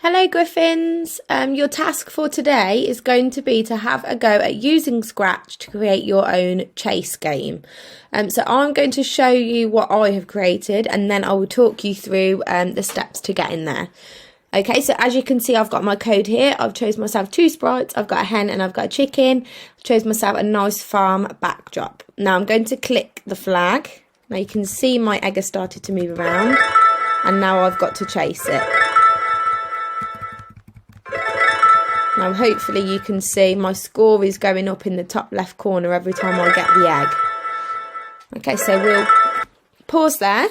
Hello Griffins, your task for today is going to be to have a go at using Scratch to create your own chase game. So I'm going to show you what I have created and then I will talk you through the steps to get in there. Okay, so as you can see, I've got my code here. I've chosen myself 2 sprites. I've got a hen and I've got a chicken. I've chosen myself a nice farm backdrop. Now I'm going to click the flag. Now you can see my egg has started to move around and now I've got to chase it. Now hopefully you can see my score is going up in the top left corner every time I get the egg. Okay, so we'll pause there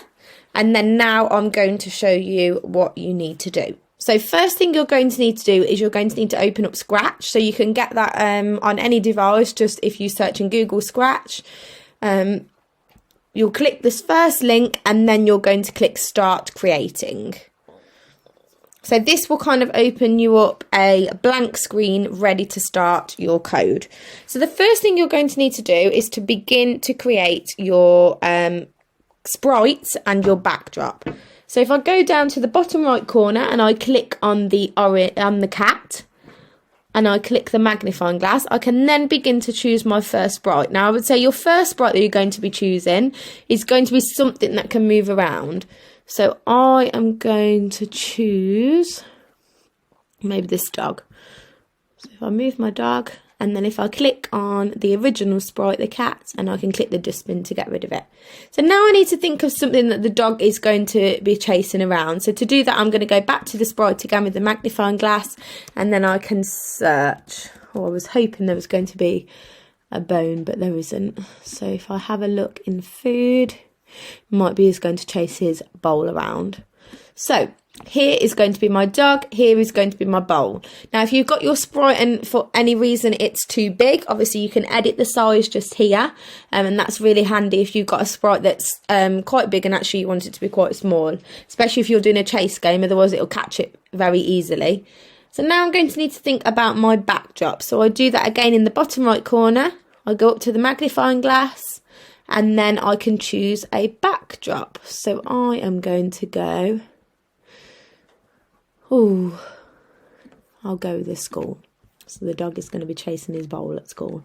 and then now I'm going to show you what you need to do. So first thing you're going to need to do is you're going to need to open up Scratch. So you can get that on any device, just if you search in Google Scratch. You'll click this first link and then you're going to click Start Creating. So this will kind of open you up a blank screen ready to start your code. So the first thing you're going to need to do is to begin to create your sprites and your backdrop. So if I go down to the bottom right corner and I click on the cat and I click the magnifying glass, I can then begin to choose my first sprite. Now I would say your first sprite that you're going to be choosing is going to be something that can move around. So I am going to choose maybe this dog. So if I move my dog and then if I click on the original sprite, the cat, and I can click the dustbin to get rid of it. So now I need to think of something that the dog is going to be chasing around. So to do that, I'm going to go back to the sprite again with the magnifying glass and then I can search. Oh, I was hoping there was going to be a bone, but there isn't. So if I have a look in food, might be he's going to chase his bowl around. So here is going to be my dog, here is going to be my bowl. Now if you've got your sprite and for any reason it's too big, obviously you can edit the size just here, and that's really handy if you've got a sprite that's quite big and actually you want it to be quite small, especially if you're doing a chase game, otherwise it'll catch it very easily. So now I'm going to need to think about my backdrop. So I do that again in the bottom right corner, I go up to the magnifying glass and then I can choose a backdrop. So I am going to go, I'll go with the school. So the dog is going to be chasing his bowl at school.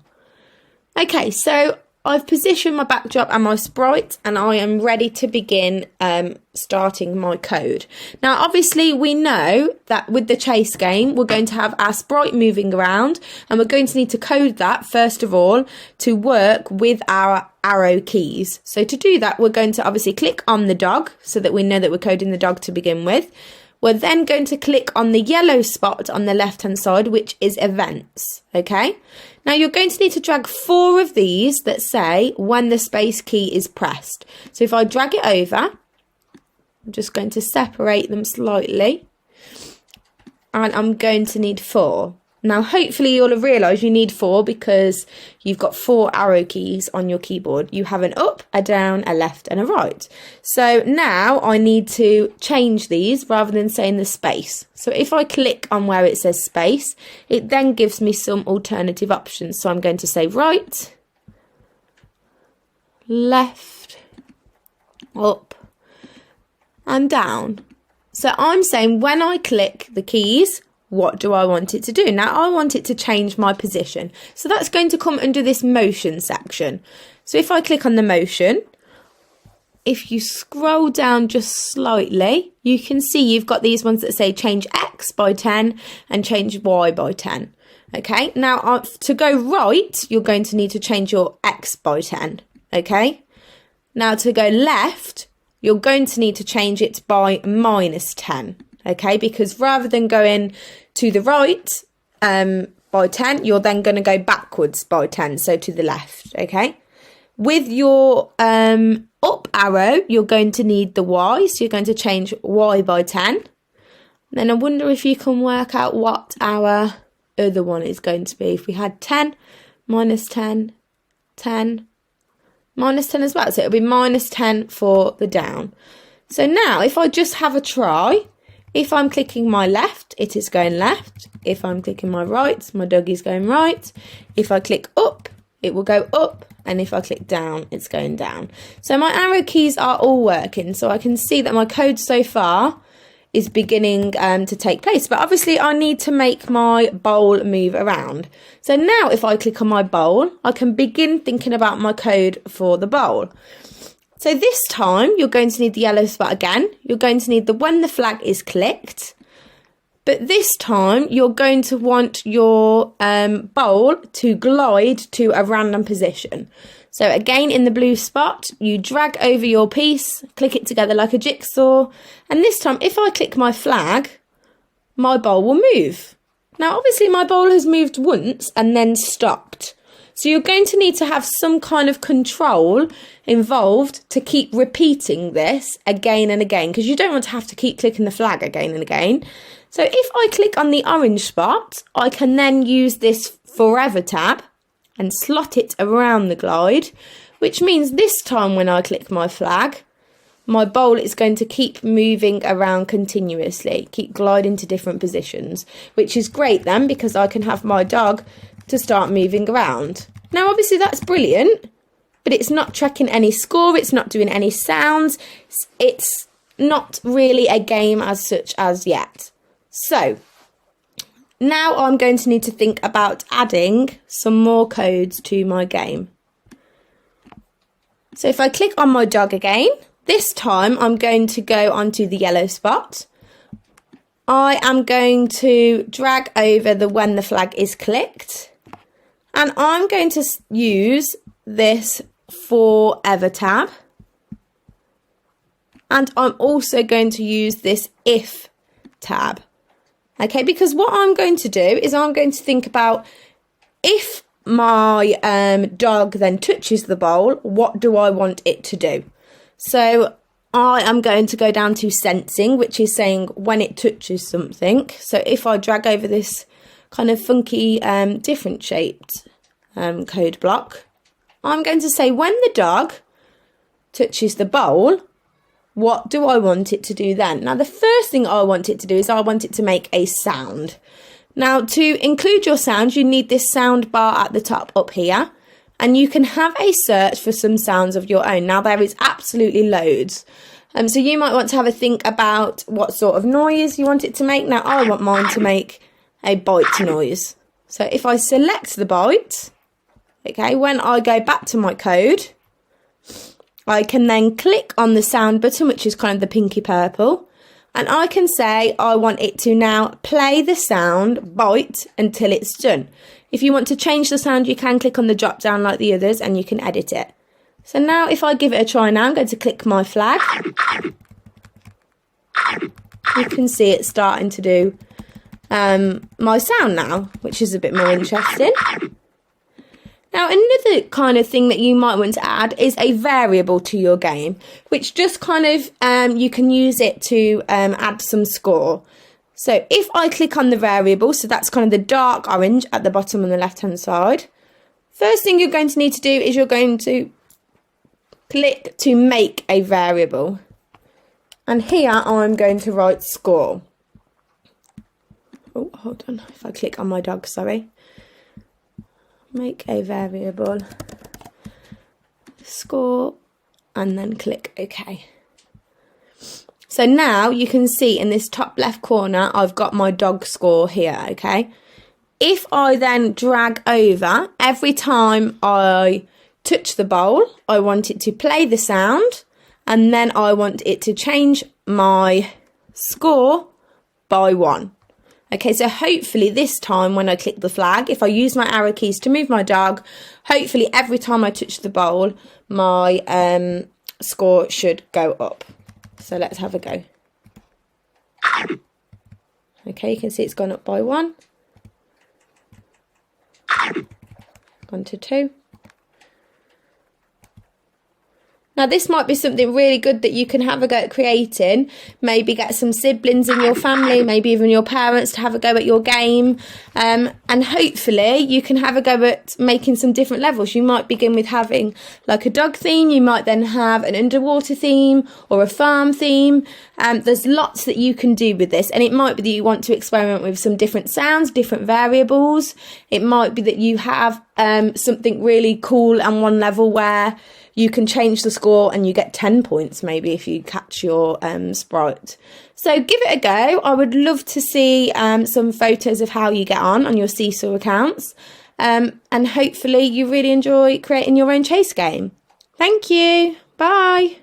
Okay, so I've positioned my backdrop and my sprite and I am ready to begin starting my code. Now obviously we know that with the chase game we're going to have our sprite moving around and we're going to need to code that first of all to work with our arrow keys. So to do that we're going to obviously click on the dog so that we know that we're coding the dog to begin with. We're then going to click on the yellow spot on the left hand side, which is events. Okay, now you're going to need to drag 4 of these that say when the space key is pressed. So if I drag it over, I'm just going to separate them slightly and I'm going to need 4. Now hopefully you'll have realised you need 4 because you've got 4 arrow keys on your keyboard. You have an up, a down, a left and a right. So now I need to change these rather than saying the space. So if I click on where it says space, it then gives me some alternative options. So I'm going to say right, left, up and down. So I'm saying when I click the keys, what do I want it to do? Now I want it to change my position. So that's going to come under this motion section. So if I click on the motion, if you scroll down just slightly, you can see you've got these ones that say change X by 10 and change Y by 10. Okay, now to go right, you're going to need to change your X by 10. Okay, now to go left, you're going to need to change it by -10. Okay, because rather than going to the right by 10, you're then going to go backwards by 10, so to the left. Okay, with your up arrow, you're going to need the Y, so you're going to change Y by 10. Then I wonder if you can work out what our other one is going to be. If we had 10, -10, 10, -10 as well, so it'll be -10 for the down. So now if I just have a try, if I'm clicking my left, it is going left. If I'm clicking my right, my dog is going right. If I click up, it will go up. And if I click down, it's going down. So my arrow keys are all working. So I can see that my code so far is beginning to take place. But obviously I need to make my bowl move around. So now if I click on my bowl, I can begin thinking about my code for the bowl. So this time you're going to need the yellow spot again. You're going to need the when the flag is clicked. But this time you're going to want your bowl to glide to a random position. So again, in the blue spot, you drag over your piece, click it together like a jigsaw. And this time, if I click my flag, my bowl will move. Now, obviously, my bowl has moved once and then stopped. So you're going to need to have some kind of control involved to keep repeating this again and again, because you don't want to have to keep clicking the flag again and again. So if I click on the orange spot, I can then use this forever tab and slot it around the glide, which means this time when I click my flag, my bowl is going to keep moving around continuously, keep gliding to different positions, which is great then because I can have my dog to start moving around. Now obviously that's brilliant, but it's not tracking any score, it's not doing any sounds, it's not really a game as such as yet. So now I'm going to need to think about adding some more codes to my game. So if I click on my dog again, this time I'm going to go onto the yellow spot. I am going to drag over the when the flag is clicked. And I'm going to use this forever tab. And I'm also going to use this if tab. Okay, because what I'm going to do is I'm going to think about if my dog then touches the bowl, what do I want it to do? So I am going to go down to sensing, which is saying when it touches something. So if I drag over this kind of funky, different shaped code block, I'm going to say when the dog touches the bowl, what do I want it to do then? Now, the first thing I want it to do is I want it to make a sound. Now, to include your sound, you need this sound bar at the top up here. And you can have a search for some sounds of your own. Now, there is absolutely loads. So you might want to have a think about what sort of noise you want it to make. Now, I want mine to make a bite noise. So if I select the bite, okay, when I go back to my code, I can then click on the sound button, which is kind of the pinky purple, and I can say I want it to now play the sound bite until it's done. If you want to change the sound, you can click on the drop down like the others and you can edit it. So now if I give it a try now, I'm going to click my flag. You can see it starting to do my sound now, which is a bit more interesting. Now, another kind of thing that you might want to add is a variable to your game, which just kind of, you can use it to add some score. So if I click on the variable, so that's kind of the dark orange at the bottom on the left-hand side, first thing you're going to need to do is you're going to click to make a variable. And here I'm going to write score. Oh, hold on, if I click on my dog, sorry. Make a variable, score, and then click OK. So now you can see in this top left corner, I've got my dog score here, okay? If I then drag over, every time I touch the bowl, I want it to play the sound, and then I want it to change my score by 1. Okay, so hopefully this time when I click the flag, if I use my arrow keys to move my dog, hopefully every time I touch the bowl, my score should go up. So let's have a go. Okay, you can see it's gone up by 1. Gone to 2. Now, this might be something really good that you can have a go at creating. Maybe get some siblings in your family, maybe even your parents to have a go at your game. And hopefully you can have a go at making some different levels. You might begin with having like a dog theme. You might then have an underwater theme or a farm theme. There's lots that you can do with this. And it might be that you want to experiment with some different sounds, different variables. It might be that you have something really cool on one level where you can change the score and you get 10 points maybe if you catch your Sprite. So give it a go. I would love to see some photos of how you get on your Seesaw accounts. And hopefully you really enjoy creating your own chase game. Thank you. Bye.